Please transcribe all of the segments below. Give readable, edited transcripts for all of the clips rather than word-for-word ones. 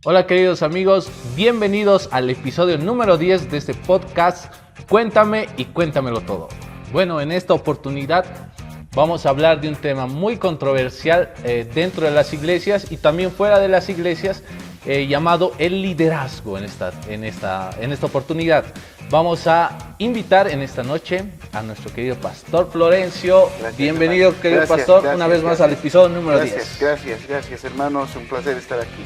Hola queridos amigos, bienvenidos al episodio número 10 de este podcast Cuéntame y cuéntamelo todo. Bueno, en esta oportunidad vamos a hablar de un tema muy controversial dentro de las iglesias y también fuera de las iglesias, llamado el liderazgo. En esta oportunidad vamos a invitar en esta noche a nuestro querido pastor Florencio. Gracias, bienvenido, hermano. querido Gracias, pastor, gracias, una vez más gracias. al episodio número 10. Gracias hermanos, un placer estar aquí.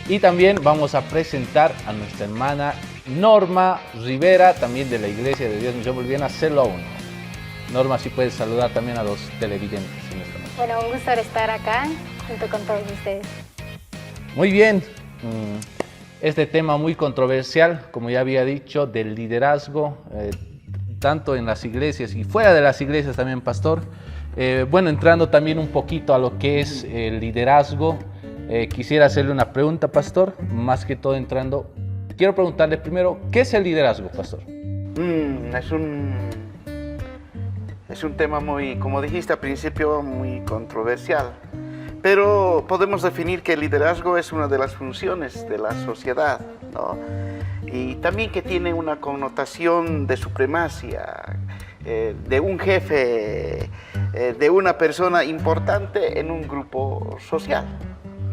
Y también vamos a presentar a nuestra hermana Norma Rivera, también de la Iglesia de Dios Misión Boliviana, Celo a Uno. Norma, si puedes saludar también a los televidentes en esta noche. Bueno, un gusto estar acá junto con todos ustedes. Muy bien, este tema muy controversial, como ya había dicho, del liderazgo, tanto en las iglesias y fuera de las iglesias también, pastor. Bueno, entrando también un poquito a lo que es el liderazgo, quisiera hacerle una pregunta, pastor, más que todo entrando. Quiero preguntarle primero, ¿qué es el liderazgo, pastor? Es un tema muy, como dijiste al principio, muy controversial. Pero podemos definir que el liderazgo es una de las funciones de la sociedad, ¿no? Y también que tiene una connotación de supremacia, de un jefe, de una persona importante en un grupo social,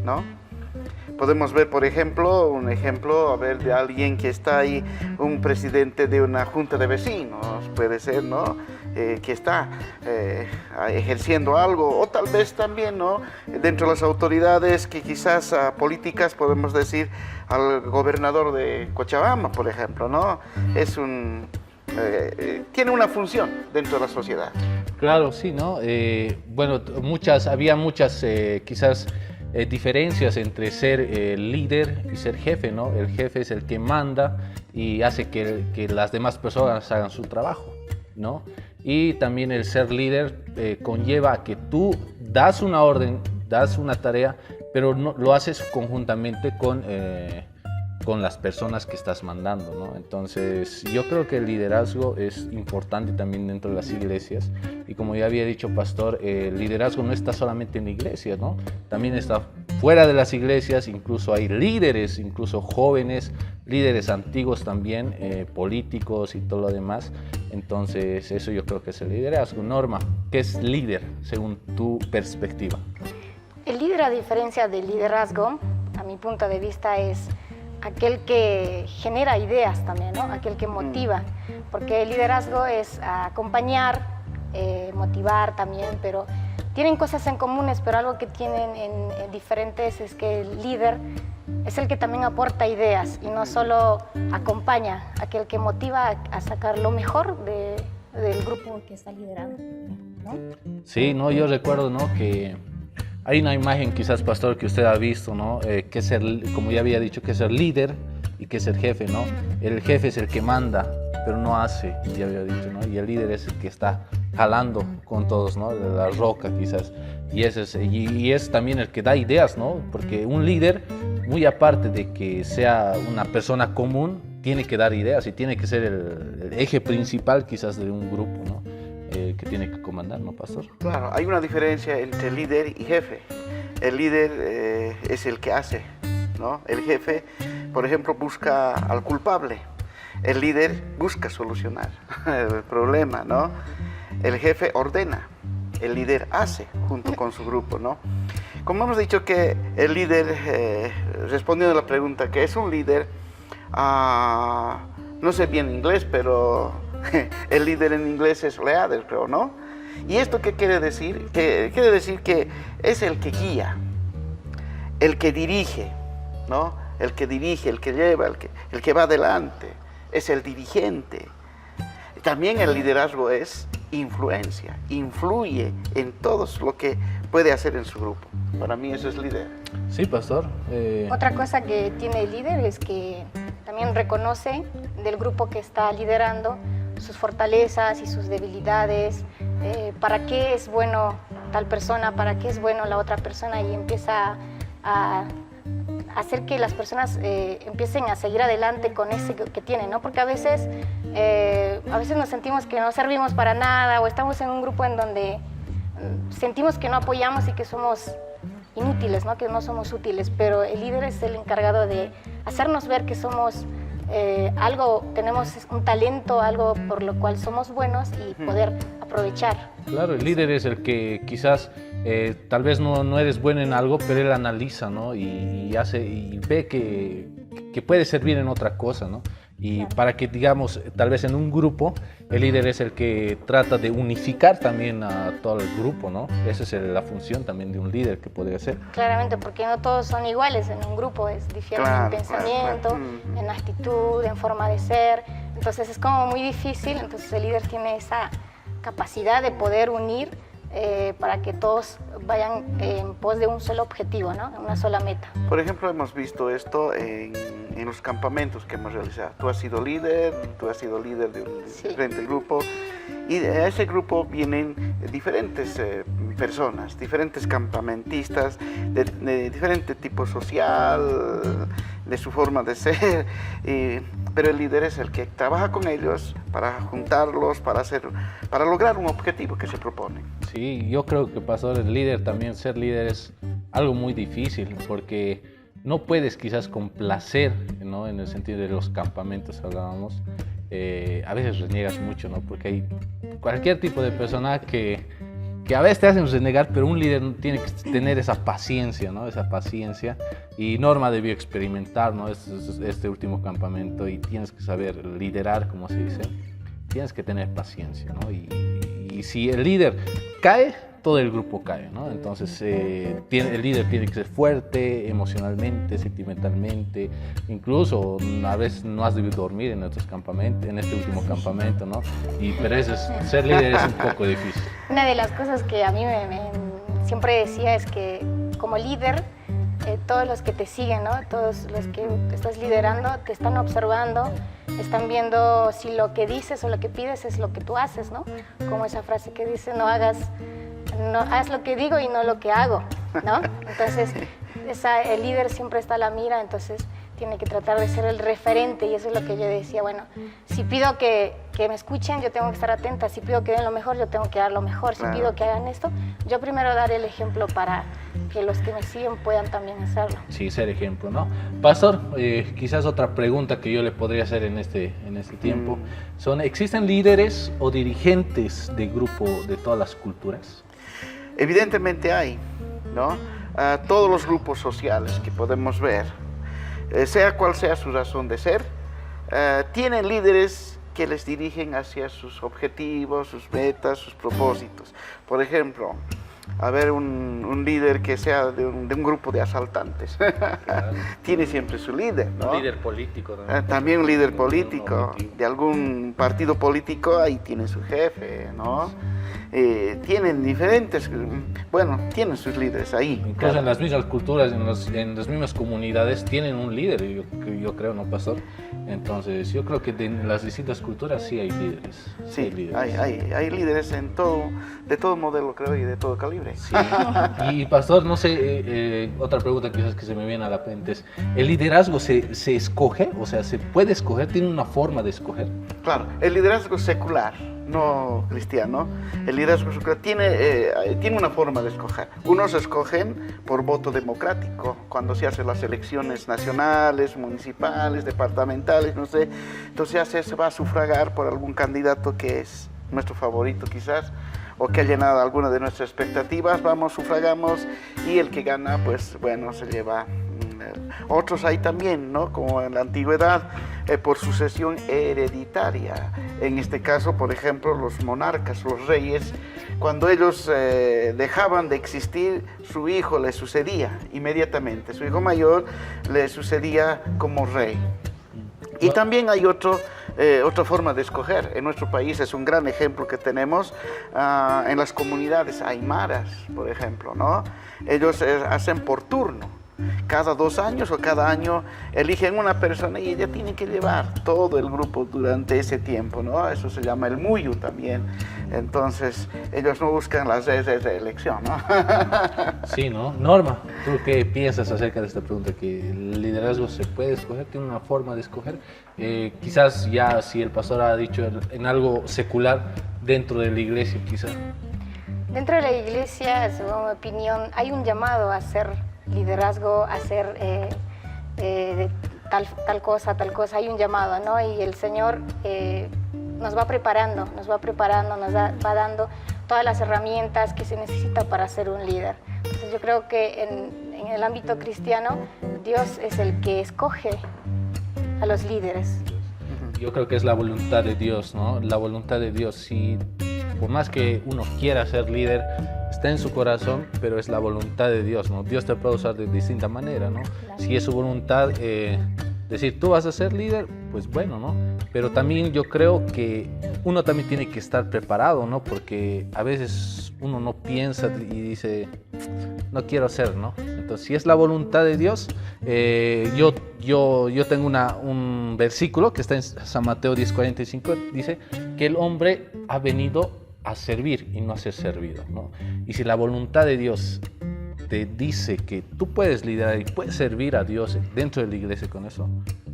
¿no? Podemos ver, por ejemplo, de alguien que está ahí, un presidente de una junta de vecinos, puede ser, ¿no? Que está ejerciendo algo, o tal vez también, ¿no? Dentro de las autoridades que quizás políticas, podemos decir, al gobernador de Cochabamba, por ejemplo, ¿no? Tiene una función dentro de la sociedad. Claro, sí, ¿no? Bueno, había muchas quizás diferencias entre ser líder y ser jefe, ¿no? El jefe es el que manda y hace que las demás personas hagan su trabajo, ¿no? Y también el ser líder conlleva a que tú das una orden, das una tarea, pero no, lo haces conjuntamente con las personas que estás mandando, ¿no? Entonces, yo creo que el liderazgo es importante también dentro de las iglesias. Y como ya había dicho, pastor, el liderazgo no está solamente en la iglesia, ¿no? También está fuera de las iglesias, incluso hay líderes, incluso jóvenes, líderes antiguos también, políticos y todo lo demás. Entonces, eso yo creo que es el liderazgo. Norma, ¿qué es líder según tu perspectiva? El líder, a diferencia del liderazgo, a mi punto de vista, es aquel que genera ideas también, ¿no? Aquel que motiva, porque el liderazgo es acompañar, motivar también, pero tienen cosas en comunes, pero algo que tienen en diferentes es que el líder es el que también aporta ideas y no solo acompaña, aquel que motiva a sacar lo mejor del grupo que está liderando, ¿no? Sí, no, yo recuerdo, ¿no? Que hay una imagen quizás, pastor, que usted ha visto, ¿no? Que es como ya había dicho, que es el líder y que es el jefe, ¿no? El jefe es el que manda, pero no hace, ya había dicho, ¿no? Y el líder es el que está jalando con todos, ¿no? De la roca quizás. Y es también el que da ideas, ¿no? Porque un líder, muy aparte de que sea una persona común, tiene que dar ideas y tiene que ser el eje principal quizás de un grupo, ¿no? Que tiene que comandar, ¿no, pastor? Claro, hay una diferencia entre líder y jefe. El líder es el que hace, ¿no? El jefe, por ejemplo, busca al culpable. El líder busca solucionar el problema, ¿no? El jefe ordena, el líder hace junto con su grupo, ¿no? Como hemos dicho que el líder, respondiendo a la pregunta, ¿qué es un líder? No sé bien inglés, pero el líder en inglés es leader, creo, ¿no? ¿Y esto qué quiere decir? Quiere decir que es el que guía, el que dirige, ¿no? El que dirige, el que lleva, el que va adelante, es el dirigente. También el liderazgo es influencia, influye en todo lo que puede hacer en su grupo. Para mí eso es líder. Sí, pastor. Otra cosa que tiene el líder es que también reconoce del grupo que está liderando sus fortalezas y sus debilidades, para qué es bueno tal persona, para qué es bueno la otra persona, y empieza a hacer que las personas empiecen a seguir adelante con ese que tienen, ¿no? Porque a veces nos sentimos que no servimos para nada, o estamos en un grupo en donde sentimos que no apoyamos y que somos inútiles, ¿no? Que no somos útiles, pero el líder es el encargado de hacernos ver que somos algo, tenemos un talento, algo por lo cual somos buenos y poder aprovechar. Claro, el líder es el que quizás tal vez no eres bueno en algo, pero él analiza, ¿no? Y hace y ve que puede servir en otra cosa, ¿no? Y Claro. para que, digamos, tal vez en un grupo, el líder es el que trata de unificar también a todo el grupo, ¿no? Esa es la función también de un líder que podría ser. Claramente, porque no todos son iguales en un grupo, difieren Claro, en claro, pensamiento, claro. en actitud, en forma de ser. Entonces es como muy difícil, entonces el líder tiene esa capacidad de poder unir para que todos vayan en pos de un solo objetivo, ¿no? Una sola meta. Por ejemplo, hemos visto esto en los campamentos que hemos realizado. Tú has sido líder de un Sí. diferente grupo, y a ese grupo vienen diferentes personas, diferentes campamentistas, de diferente tipo social, de su forma de ser, pero el líder es el que trabaja con ellos para juntarlos, para lograr un objetivo que se propone. Sí, yo creo que pastor, el líder también, ser líder es algo muy difícil porque no puedes quizás complacer, ¿no? En el sentido de los campamentos hablábamos, a veces reniegas mucho, ¿no? Porque hay cualquier tipo de persona que a veces te hacen renegar, pero un líder tiene que tener esa paciencia, ¿no? Esa paciencia. Y Norma debió experimentar, ¿no? Este último campamento y tienes que saber liderar, como se dice. Tienes que tener paciencia, ¿no? Y si el líder cae, todo el grupo cae, ¿no? Entonces, el líder tiene que ser fuerte emocionalmente, sentimentalmente, incluso a veces no has debido dormir en estos campamentos, en este último campamento, ¿no? Pero ser líder es un poco difícil. Una de las cosas que a mí siempre decía es que como líder, todos los que te siguen, ¿no? Todos los que estás liderando te están observando, están viendo si lo que dices o lo que pides es lo que tú haces, ¿no? Como esa frase que dice, haz lo que digo y no lo que hago, ¿no? Entonces, el líder siempre está a la mira, entonces tiene que tratar de ser el referente, y eso es lo que yo decía, bueno, si pido que me escuchen, yo tengo que estar atenta, si pido que den lo mejor, yo tengo que dar lo mejor, si Claro. pido que hagan esto, yo primero daré el ejemplo para que los que me siguen puedan también hacerlo. Sí, ser ejemplo, ¿no? Pastor, quizás otra pregunta que yo le podría hacer en este tiempo ¿existen líderes o dirigentes de grupo de todas las culturas? Evidentemente hay, ¿no? Todos los grupos sociales que podemos ver, sea cual sea su razón de ser, tienen líderes que les dirigen hacia sus objetivos, sus metas, sus propósitos. Por ejemplo, un líder que sea de un grupo de asaltantes, tiene siempre su líder, ¿no? Un líder político también. También un líder político, de algún partido político, ahí tiene su jefe, ¿no? Tienen tienen sus líderes ahí. Incluso en las mismas culturas, en las mismas comunidades tienen un líder, yo creo, ¿no, Pastor? Entonces, yo creo que en las distintas culturas sí hay líderes. Sí, hay líderes. hay líderes de todo modelo, creo, y de todo calibre. Sí. Y Pastor, no sé, otra pregunta quizás que se me viene a la mente es, ¿el liderazgo se escoge? O sea, ¿se puede escoger? ¿Tiene una forma de escoger? Claro, el liderazgo secular, no cristiano, el liderazgo secular tiene una forma de escoger. Unos escogen por voto democrático, cuando se hacen las elecciones nacionales, municipales, departamentales, no sé, entonces se va a sufragar por algún candidato que es nuestro favorito quizás, o que ha llenado alguna de nuestras expectativas, sufragamos, y el que gana, pues bueno, se lleva. Otros hay también, ¿no? Como en la antigüedad, por sucesión hereditaria. En este caso, por ejemplo, los monarcas, los reyes, cuando ellos dejaban de existir, su hijo le sucedía inmediatamente. Su hijo mayor le sucedía como rey. Y también hay otra forma de escoger. En nuestro país es un gran ejemplo que tenemos en las comunidades aymaras, por ejemplo, ¿no? Ellos hacen por turno. Cada 2 años o cada año eligen una persona y ella tiene que llevar todo el grupo durante ese tiempo, ¿no? Eso se llama el muyu también. Entonces, ellos no buscan las reelección, ¿no? Sí, ¿no? Norma, ¿tú qué piensas acerca de esta pregunta? ¿Que el liderazgo se puede escoger? ¿Tiene una forma de escoger? Quizás ya si el pastor ha dicho en algo secular dentro de la iglesia, quizás. Dentro de la iglesia, según mi opinión, hay un llamado a hacer liderazgo, a hacer de tal cosa, hay un llamado, ¿no? Y el Señor nos va preparando, nos va dando todas las herramientas que se necesita para ser un líder. Entonces yo creo que en el ámbito cristiano, Dios es el que escoge a los líderes. Yo creo que es la voluntad de Dios, ¿no? La voluntad de Dios, si por más que uno quiera ser líder, está en su corazón, pero es la voluntad de Dios, ¿no? Dios te puede usar de distinta manera, ¿no? Si es su voluntad decir, tú vas a ser líder, pues bueno, ¿no? Pero también yo creo que uno también tiene que estar preparado, ¿no? Porque a veces uno no piensa y dice, no quiero ser, ¿no? Entonces, si es la voluntad de Dios, yo tengo un versículo que está en San Mateo 10:45, dice que el hombre ha venido a servir y no a ser servido, ¿no? Y si la voluntad de Dios te dice que tú puedes liderar y puedes servir a Dios dentro de la iglesia con eso,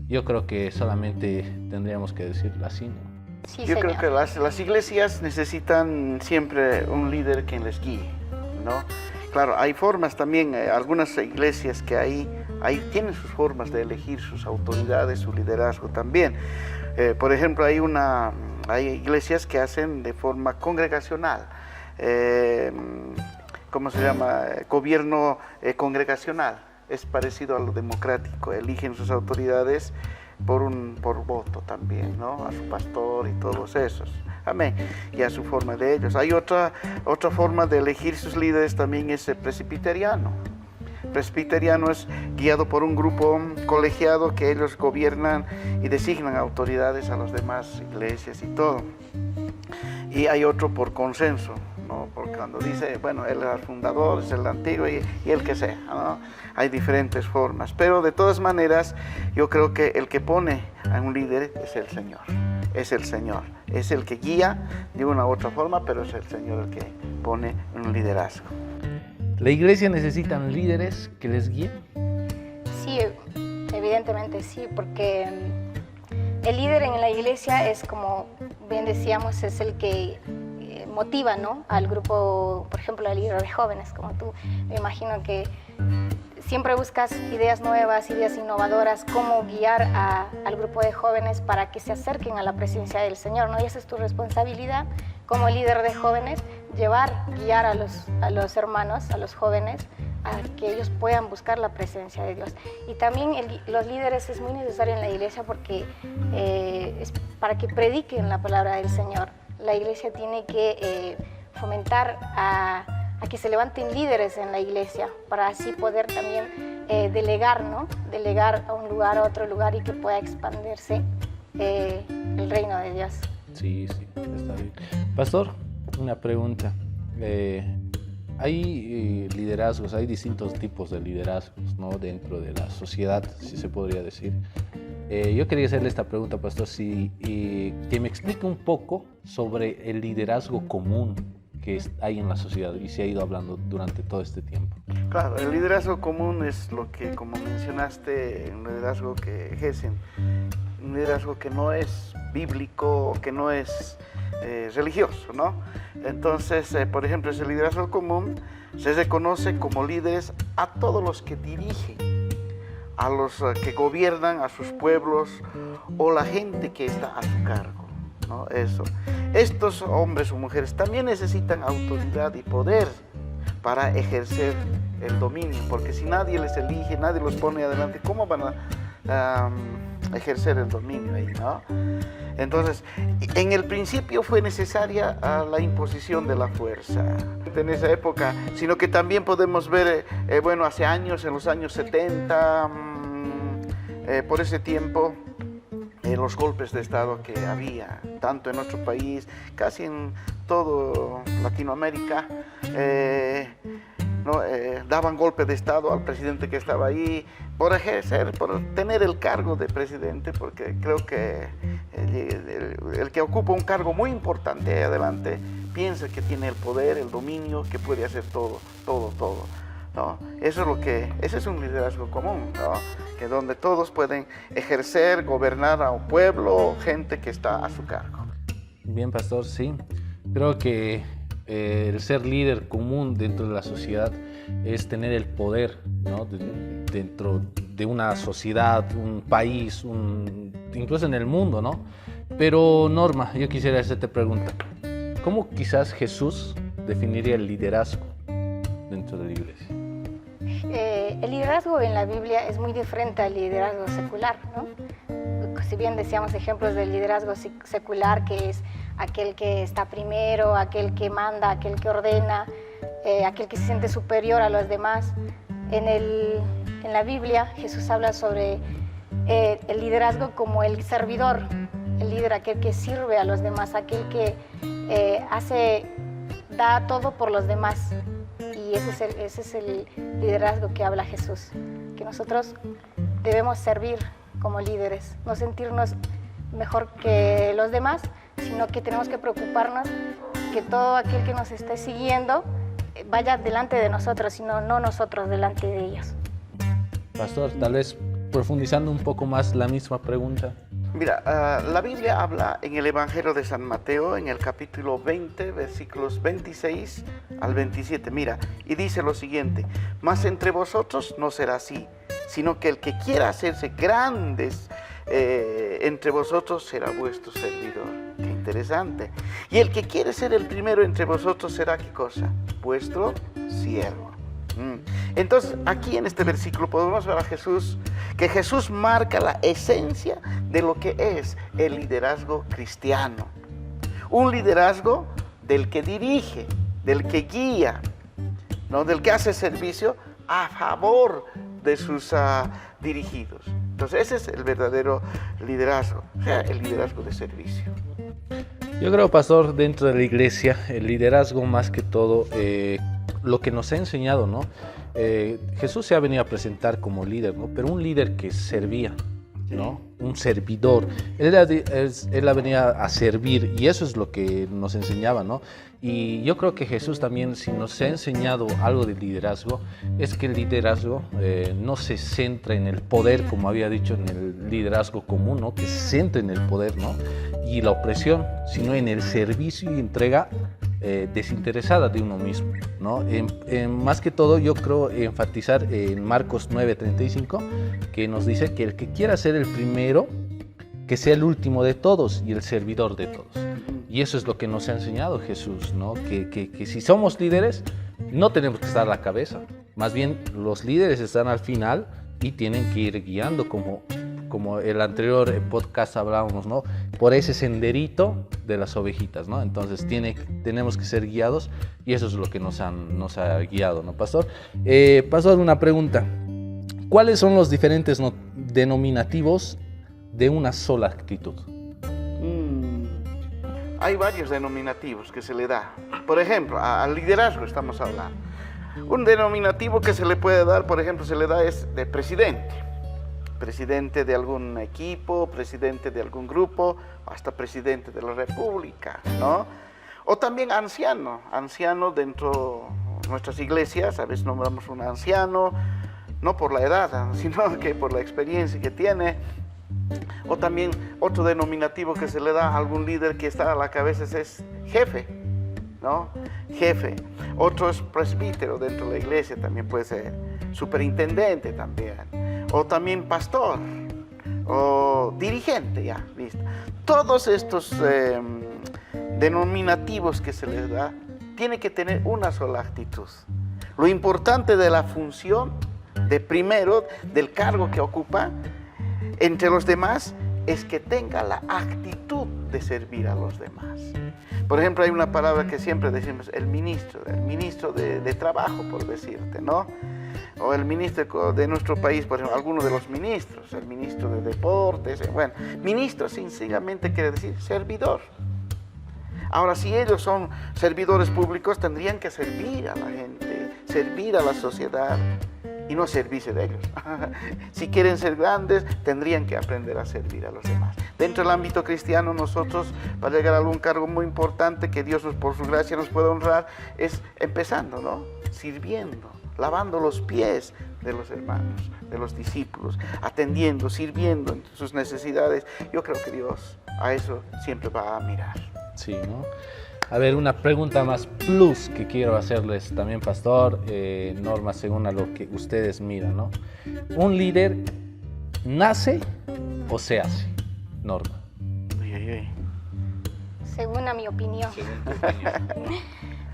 yo creo que solamente tendríamos que decirlo así, ¿no? Sí, yo señor. creo que las iglesias necesitan siempre un líder que les guíe, ¿no? Claro, hay formas también, algunas iglesias que ahí tienen sus formas de elegir sus autoridades, su liderazgo también. Por ejemplo, hay iglesias que hacen de forma congregacional, ¿cómo se llama? Gobierno congregacional. Es parecido a lo democrático, eligen sus autoridades por voto también, ¿no? A su pastor y todos esos. Amén. Y a su forma de ellos. Hay otra forma de elegir sus líderes también, es el presbiteriano. Presbiteriano es guiado por un grupo colegiado que ellos gobiernan y designan autoridades a las demás iglesias y todo. Y hay otro por consenso, ¿no? Porque cuando dice, bueno, él es el fundador, es el antiguo y el que sea, ¿no? Hay diferentes formas. Pero de todas maneras, yo creo que el que pone a un líder es el Señor. Es el Señor. Es el que guía de una u otra forma, pero es el Señor el que pone un liderazgo. ¿La iglesia necesita líderes que les guíen? Sí, evidentemente sí, porque el líder en la iglesia es, como bien decíamos, es el que motiva, ¿no? Al grupo, por ejemplo, al líder de jóvenes, como tú. Me imagino que siempre buscas ideas nuevas, ideas innovadoras, cómo guiar al grupo de jóvenes para que se acerquen a la presencia del Señor, ¿no? Y esa es tu responsabilidad como líder de jóvenes, guiar a los hermanos, a los jóvenes, a que ellos puedan buscar la presencia de Dios. Y también los líderes es muy necesario en la iglesia porque es para que prediquen la palabra del Señor. La iglesia tiene que fomentar a que se levanten líderes en la iglesia para así poder también delegar, ¿no? Delegar a un lugar, a otro lugar y que pueda expandirse el reino de Dios. Sí, está bien. Pastor, una pregunta. Hay liderazgos, hay distintos tipos de liderazgos, ¿no? Dentro de la sociedad, si se podría decir. Yo quería hacerle esta pregunta, Pastor, que me explique un poco sobre el liderazgo común que hay en la sociedad y se ha ido hablando durante todo este tiempo. Claro, el liderazgo común es lo que, como mencionaste, un liderazgo que ejercen, un liderazgo que no es bíblico, que no es religioso, ¿no? Entonces, por ejemplo, ese liderazgo común se reconoce como líderes a todos los que dirigen, a los que gobiernan, a sus pueblos o la gente que está a su cargo, ¿no? Eso. Estos hombres o mujeres también necesitan autoridad y poder para ejercer el dominio, porque si nadie les elige, nadie los pone adelante, ¿cómo van a ejercer el dominio ahí, ¿no? Entonces, en el principio fue necesaria la imposición de la fuerza en esa época, sino que también podemos ver, bueno, hace años, en los años 70, por ese tiempo, los golpes de Estado que había, tanto en nuestro país, casi en todo Latinoamérica, ¿no? Daban golpe de Estado al presidente que estaba ahí por ejercer, por tener el cargo de presidente, porque creo que el que ocupa un cargo muy importante ahí adelante piensa que tiene el poder, el dominio, que puede hacer todo, ¿no? Ese es un liderazgo común, ¿no? Que donde todos pueden ejercer, gobernar a un pueblo, gente que está a su cargo. Bien, Pastor, sí. Creo que el ser líder común dentro de la sociedad es tener el poder, ¿no? Dentro de una sociedad, un país, incluso en el mundo, ¿no? Pero Norma, yo quisiera hacerte pregunta. ¿Cómo quizás Jesús definiría el liderazgo dentro de la iglesia? El liderazgo en la Biblia es muy diferente al liderazgo secular, ¿no? Si bien decíamos ejemplos del liderazgo secular, que es aquel que está primero, aquel que manda, aquel que ordena, aquel que se siente superior a los demás. En la Biblia Jesús habla sobre el liderazgo como el servidor, el líder, aquel que sirve a los demás, aquel que da todo por los demás. Y ese es el liderazgo que habla Jesús, que nosotros debemos servir como líderes, no sentirnos mejor que los demás, sino que tenemos que preocuparnos que todo aquel que nos esté siguiendo vaya delante de nosotros, sino no nosotros delante de ellos. Pastor, tal vez profundizando un poco más la misma pregunta. Mira, la Biblia habla en el Evangelio de San Mateo, en el capítulo 20, versículos 26 al 27. Mira, y dice lo siguiente: mas entre vosotros no será así, sino que el que quiera hacerse grandes entre vosotros será vuestro servidor. Qué interesante. Y el que quiere ser el primero entre vosotros será, ¿qué cosa? Vuestro siervo. Entonces, aquí en este versículo podemos ver a Jesús, que Jesús marca la esencia de lo que es el liderazgo cristiano. Un liderazgo del que dirige, del que guía, ¿no? Del que hace servicio a favor de sus dirigidos. Entonces, ese es el verdadero liderazgo, o sea, el liderazgo de servicio. Yo creo, pastor, dentro de la iglesia, el liderazgo más que todo, lo que nos ha enseñado, ¿no? Jesús se ha venido a presentar como líder, ¿no? Pero un líder que servía, ¿no? Un servidor. Él venía a servir, y eso es lo que nos enseñaba, ¿no? Y yo creo que Jesús también, si nos ha enseñado algo de liderazgo, es que el liderazgo no se centra en el poder, como había dicho en el liderazgo común, ¿no? Que se centra en el poder, ¿no? Y la opresión, sino en el servicio y entrega desinteresada de uno mismo, ¿no? Más que todo, yo creo enfatizar en Marcos 9:35, que nos dice que el que quiera ser el primero, que sea el último de todos y el servidor de todos. Y eso es lo que nos ha enseñado Jesús, ¿no? Que si somos líderes, no tenemos que estar a la cabeza. Más bien, los líderes están al final y tienen que ir guiando, como el anterior podcast hablábamos, ¿no? Por ese senderito de las ovejitas, ¿no? Entonces tenemos que ser guiados, y eso es lo que nos ha guiado, ¿no, pastor? Pastor, una pregunta. ¿Cuáles son los diferentes denominativos de una sola actitud? Hay varios denominativos que se le da. Por ejemplo, al liderazgo estamos hablando. Un denominativo que se le puede dar, por ejemplo, se le da es de presidente. Presidente de algún equipo, presidente de algún grupo, hasta presidente de la república, ¿no? O también anciano dentro de nuestras iglesias. A veces nombramos un anciano, no por la edad, sino que por la experiencia que tiene. O también otro denominativo que se le da a algún líder que está a la cabeza es jefe, ¿no? Jefe. Otro es presbítero dentro de la iglesia, también puede ser superintendente también. O también pastor, o dirigente, ya, listo. Todos estos denominativos que se les da, tiene que tener una sola actitud. Lo importante de la función, de primero, del cargo que ocupa, entre los demás, es que tenga la actitud de servir a los demás. Por ejemplo, hay una palabra que siempre decimos, el ministro de trabajo, por decirte, ¿no? O el ministro de nuestro país, por ejemplo, algunos de los ministros, el ministro de deportes, bueno, ministro sencillamente quiere decir servidor. Ahora, si ellos son servidores públicos, tendrían que servir a la gente, servir a la sociedad, y no servirse de ellos. Si quieren ser grandes, tendrían que aprender a servir a los demás. Dentro del ámbito cristiano, nosotros, para llegar a algún cargo muy importante que Dios por su gracia nos puede honrar, es empezando, ¿no? Sirviendo, lavando los pies de los hermanos, de los discípulos, atendiendo, sirviendo en sus necesidades. Yo creo que Dios a eso siempre va a mirar. Sí, ¿no? A ver, una pregunta más plus que quiero hacerles también, pastor, Norma, según a lo que ustedes miran, ¿no? ¿Un líder nace o se hace? Norma. Uy, uy, uy. Según a mi opinión. Según tu opinión.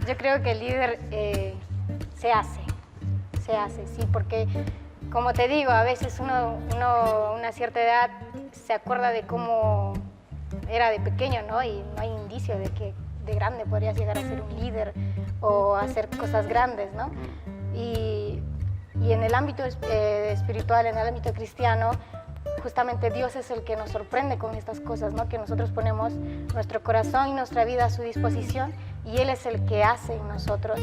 Yo creo que el líder se hace, sí, porque como te digo, a veces uno a una cierta edad se acuerda de cómo era de pequeño, ¿no? Y no hay indicio de que de grande podrías llegar a ser un líder o hacer cosas grandes, ¿no? Y en el ámbito espiritual, en el ámbito cristiano, justamente Dios es el que nos sorprende con estas cosas, ¿no? Que nosotros ponemos nuestro corazón y nuestra vida a su disposición y Él es el que hace en nosotros,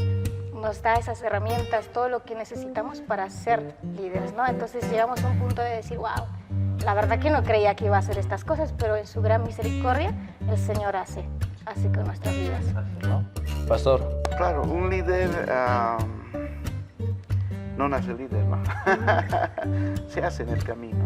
nos da esas herramientas, todo lo que necesitamos para ser líderes, ¿no? Entonces llegamos a un punto de decir, wow, la verdad que no creía que iba a hacer estas cosas, pero en su gran misericordia el Señor hace con nuestras vidas. ¿No? Pastor. Claro, un líder no nace líder, ¿no? Se hace en el camino,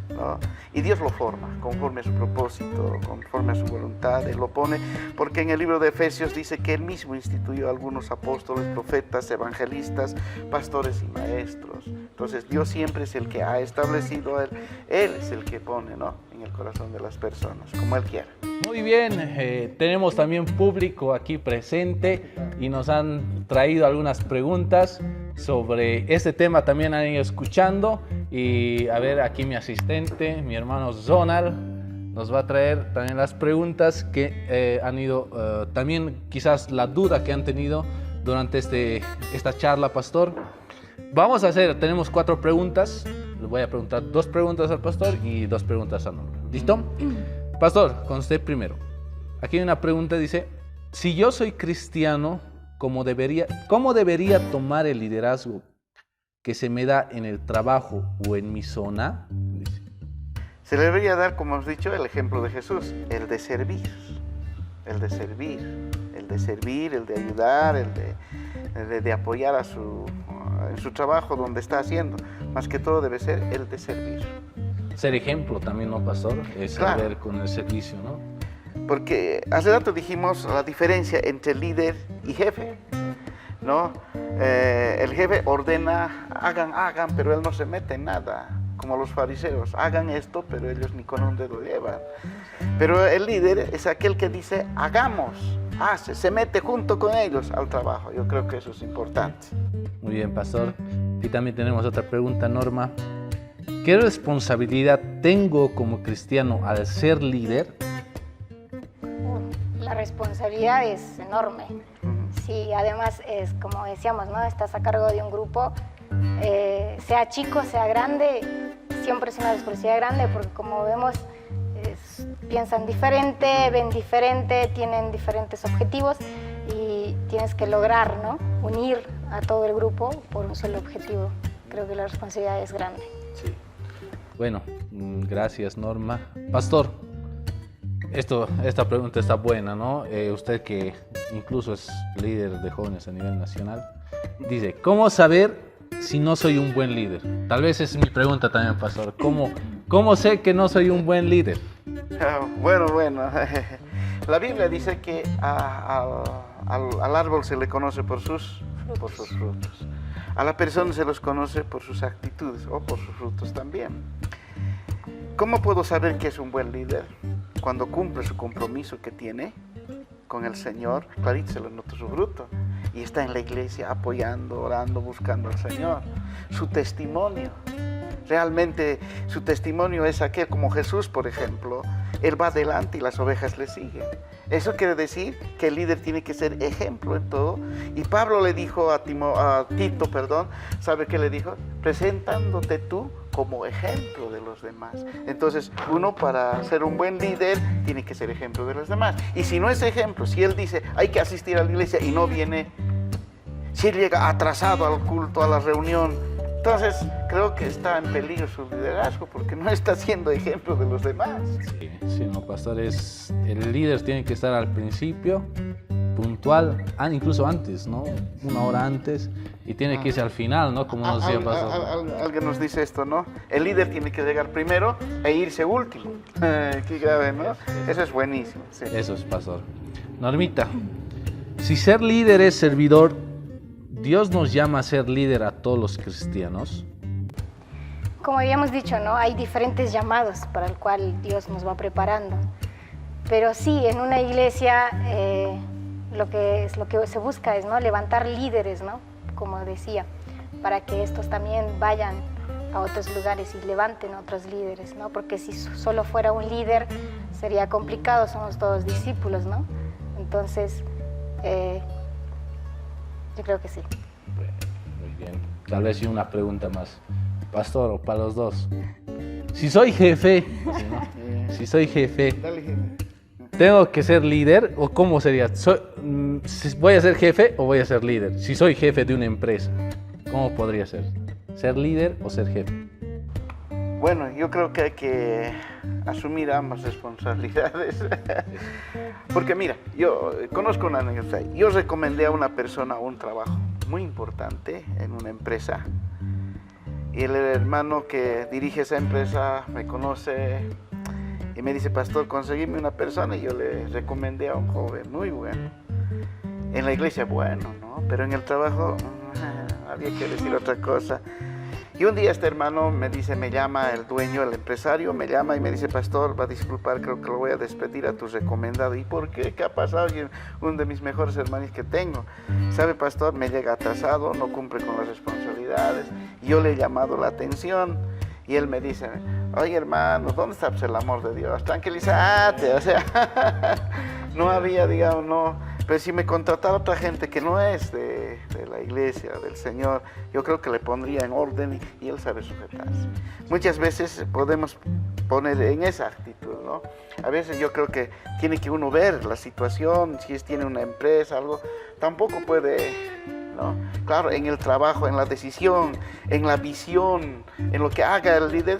¿no? Y Dios lo forma conforme a su propósito, conforme a su voluntad. Él lo pone, porque en el libro de Efesios dice que Él mismo instituyó a algunos apóstoles, profetas, evangelistas, pastores y maestros. Entonces Dios siempre es el que ha establecido, Él es el que pone, ¿no? En el corazón de las personas, como Él quiera. Muy bien, tenemos también público aquí presente y nos han traído algunas preguntas sobre este tema, también han ido escuchando y a ver, aquí mi asistente, mi hermano Zonal, nos va a traer también las preguntas que han ido, también quizás la duda que han tenido durante esta charla, pastor. Vamos a tenemos 4 preguntas, le voy a preguntar 2 preguntas al pastor y 2 preguntas a Norma. ¿Listo? Pastor, con usted primero. Aquí hay una pregunta, dice, si yo soy cristiano, ¿cómo debería tomar el liderazgo que se me da en el trabajo o en mi zona? Dice. Se le debería dar, como hemos dicho, el ejemplo de Jesús, el de servir, el de ayudar, el de apoyar en su trabajo donde está haciendo. Más que todo debe ser el de servir. Ser ejemplo también, ¿no, pastor? Es Claro. ver con el servicio, ¿no? Porque hace rato dijimos la diferencia entre líder y jefe, ¿no? El jefe ordena, hagan, pero él no se mete en nada, como los fariseos, hagan esto, pero ellos ni con un dedo llevan. Pero el líder es aquel que dice, hagamos, hace, se mete junto con ellos al trabajo. Yo creo que eso es importante. Muy bien, pastor. Y también tenemos otra pregunta, Norma. ¿Qué responsabilidad tengo como cristiano al ser líder? La responsabilidad es enorme. Sí, además es como decíamos, ¿no? Estás a cargo de un grupo, sea chico, sea grande, siempre es una responsabilidad grande porque como vemos, piensan diferente, ven diferente, tienen diferentes objetivos y tienes que lograr, ¿no? Unir a todo el grupo por un solo objetivo. Creo que la responsabilidad es grande. Sí. Bueno, gracias, Norma. Pastor, esta pregunta está buena, ¿no? Usted que incluso es líder de jóvenes a nivel nacional, dice, ¿cómo saber si no soy un buen líder? Tal vez es mi pregunta también, pastor. ¿Cómo sé que no soy un buen líder? Bueno. La Biblia dice que al árbol se le conoce por sus frutos. A la persona se los conoce por sus actitudes o por sus frutos también. ¿Cómo puedo saber que es un buen líder? Cuando cumple su compromiso que tiene con el Señor, clarito se le nota su fruto. Y está en la iglesia apoyando, orando, buscando al Señor. Su testimonio. Realmente su testimonio es aquel como Jesús, por ejemplo. Él va adelante y las ovejas le siguen. Eso quiere decir que el líder tiene que ser ejemplo en todo. Y Pablo le dijo a Tito, ¿sabe qué le dijo? Presentándote tú como ejemplo de los demás. Entonces, uno para ser un buen líder tiene que ser ejemplo de los demás. Y si no es ejemplo, si él dice hay que asistir a la iglesia y no viene, si él llega atrasado al culto, a la reunión, entonces creo que está en peligro su liderazgo porque no está siendo ejemplo de los demás. Sí, no, pastor, el líder tiene que estar al principio, puntual, incluso antes, ¿no? 1 hora antes, y tiene que irse al final, ¿no? Como nos decía pastor. Alguien nos dice esto, ¿no? El líder tiene que llegar primero e irse último. Qué grave, ¿no? Eso es buenísimo. Sí. Eso es, pastor. Normita, Si ser líder es servidor, ¿Dios nos llama a ser líder a todos los cristianos? Como habíamos dicho, ¿no? Hay diferentes llamados para el cual Dios nos va preparando. Pero sí, en una iglesia lo que se busca es, ¿no?, levantar líderes, ¿no?, como decía, para que estos también vayan a otros lugares y levanten otros líderes, ¿no? Porque si solo fuera un líder sería complicado, somos todos discípulos, ¿no? Entonces, yo creo que sí. Bueno, muy bien. Tal vez una pregunta más, pastor, o para los dos. Si soy jefe, si soy jefe, Dale, jefe. ¿tengo que ser líder o cómo sería? ¿Voy a ser jefe o voy a ser líder? Si soy jefe de una empresa, ¿cómo podría ser? ¿Ser líder o ser jefe? Bueno, yo creo que hay que asumir ambas responsabilidades. Porque mira, yo conozco una anécdota. Yo recomendé a una persona un trabajo muy importante en una empresa. Y el hermano que dirige esa empresa me conoce y me dice, pastor, conseguime una persona. Y yo le recomendé a un joven muy bueno. En la iglesia, bueno, ¿no? Pero en el trabajo había que decir otra cosa. Y un día este hermano me dice, me llama el dueño, el empresario, me llama y me dice, pastor, va a disculpar, creo que lo voy a despedir a tu recomendado. ¿Y por qué? ¿Qué ha pasado? Y uno de mis mejores hermanos que tengo. ¿Sabe, pastor? Me llega atrasado, no cumple con las responsabilidades. Y yo le he llamado la atención y él me dice, oye hermano, ¿dónde está el amor de Dios? Tranquilízate, o sea, no había, digamos, no. Pero si me contratara otra gente que no es de la iglesia, del Señor, yo creo que le pondría en orden y él sabe sujetarse. Muchas veces podemos poner en esa actitud, ¿no? A veces yo creo que tiene que uno ver la situación, si tiene una empresa, algo, tampoco puede, ¿no? Claro, en el trabajo, en la decisión, en la visión, en lo que haga el líder,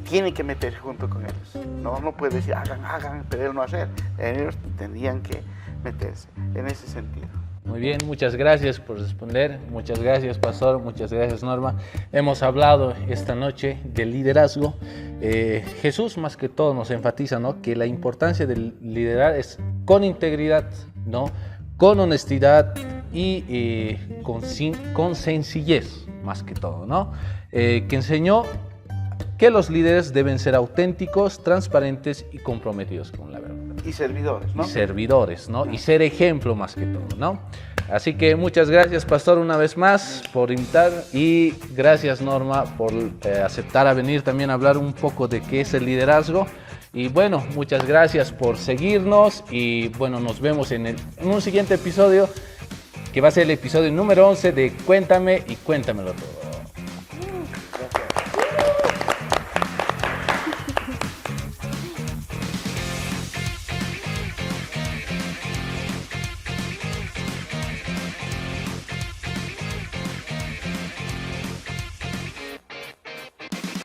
tiene que meterse junto con ellos. No puede decir, hagan, pero él no hacer. Ellos tendrían que meterse en ese sentido. Muy bien, muchas gracias por responder. Muchas gracias, pastor. Muchas gracias, Norma. Hemos hablado esta noche del liderazgo. Jesús, más que todo, nos enfatiza, ¿no?, que la importancia del liderar es con integridad, ¿no?, con honestidad y con sencillez, más que todo, ¿no? Que enseñó que los líderes deben ser auténticos, transparentes y comprometidos con la verdad. Y servidores, ¿no? Y servidores, ¿no? Y ser ejemplo más que todo, ¿no? Así que muchas gracias, pastor, una vez más por invitar, y gracias, Norma, por aceptar a venir también a hablar un poco de qué es el liderazgo. Y bueno, muchas gracias por seguirnos y bueno, nos vemos en un siguiente episodio, que va a ser el episodio número 11 de Cuéntame y Cuéntamelo Todo.